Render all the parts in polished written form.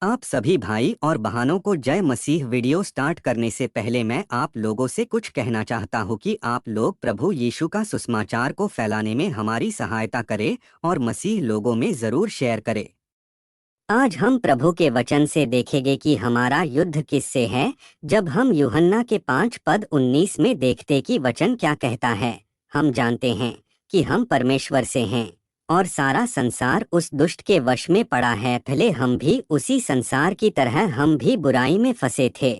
आप सभी भाई और बहनों को जय मसीह। वीडियो स्टार्ट करने से पहले मैं आप लोगों से कुछ कहना चाहता हूँ कि आप लोग प्रभु यीशु का सुसमाचार को फैलाने में हमारी सहायता करें और मसीह लोगों में ज़रूर शेयर करें। आज हम प्रभु के वचन से देखेंगे कि हमारा युद्ध किससे है। जब हम यूहन्ना के 5:19 में देखते कि वचन क्या कहता है, हम जानते हैं कि हम परमेश्वर से हैं और सारा संसार उस दुष्ट के वश में पड़ा है। पहले हम भी उसी संसार की तरह हम भी बुराई में फंसे थे,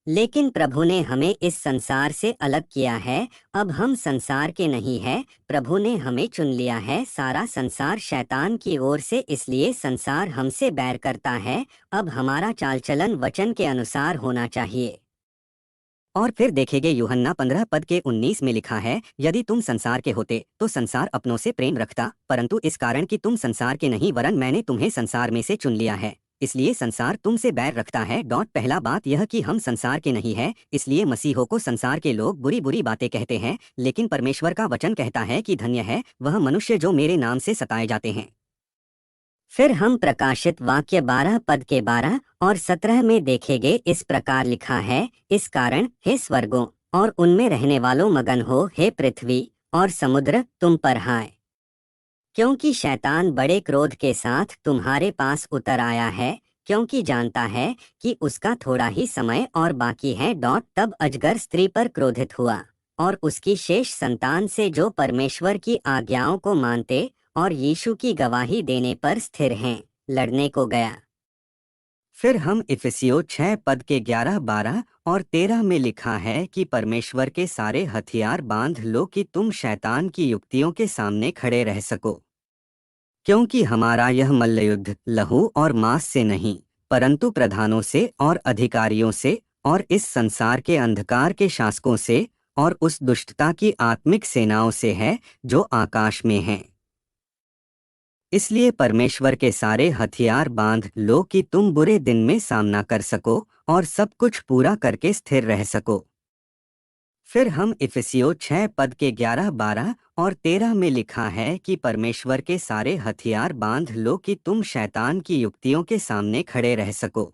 लेकिन प्रभु ने हमें इस संसार से अलग किया है। अब हम संसार के नहीं है, प्रभु ने हमें चुन लिया है। सारा संसार शैतान की ओर से, इसलिए संसार हमसे बैर करता है। अब हमारा चाल चलन वचन के अनुसार होना चाहिए। और फिर देखेंगे यूहन्ना 15:19 में लिखा है, यदि तुम संसार के होते तो संसार अपनों से प्रेम रखता, परंतु इस कारण कि तुम संसार के नहीं वरन मैंने तुम्हें संसार में से चुन लिया है, इसलिए संसार तुमसे बैर रखता है। पहला बात यह कि हम संसार के नहीं है, इसलिए मसीहों को संसार के लोग बुरी बुरी बातें कहते हैं, लेकिन परमेश्वर का वचन कहता है कि धन्य है वह मनुष्य जो मेरे नाम से सताए जाते हैं। फिर हम प्रकाशित वाक्य 12:12 और 17 में देखेंगे। इस प्रकार लिखा है, इस कारण हे स्वर्गों और उनमें रहने वालों मगन हो, हे पृथ्वी और समुद्र तुम पर हाय, क्योंकि शैतान बड़े क्रोध के साथ तुम्हारे पास उतर आया है, क्योंकि जानता है कि उसका थोड़ा ही समय और बाकी है। तब अजगर स्त्री पर क्रोधित हुआ और उसकी शेष संतान से जो परमेश्वर की आज्ञाओं को मानते और यीशु की गवाही देने पर स्थिर हैं, लड़ने को गया। फिर हम इफिसियों 6:11, 12 और 13 में लिखा है कि परमेश्वर के सारे हथियार बांध लो कि तुम शैतान की युक्तियों के सामने खड़े रह सको, क्योंकि हमारा यह मल्लयुद्ध लहू और मांस से नहीं, परंतु प्रधानों से और अधिकारियों से और इस संसार के अंधकार के शासकों से और उस दुष्टता की आत्मिक सेनाओं से है जो आकाश में हैं। इसलिए परमेश्वर के सारे हथियार बांध लो कि तुम बुरे दिन में सामना कर सको और सब कुछ पूरा करके स्थिर रह सको। फिर हम इफिसियों 6:11, 12 और 13 में लिखा है कि परमेश्वर के सारे हथियार बांध लो कि तुम शैतान की युक्तियों के सामने खड़े रह सको।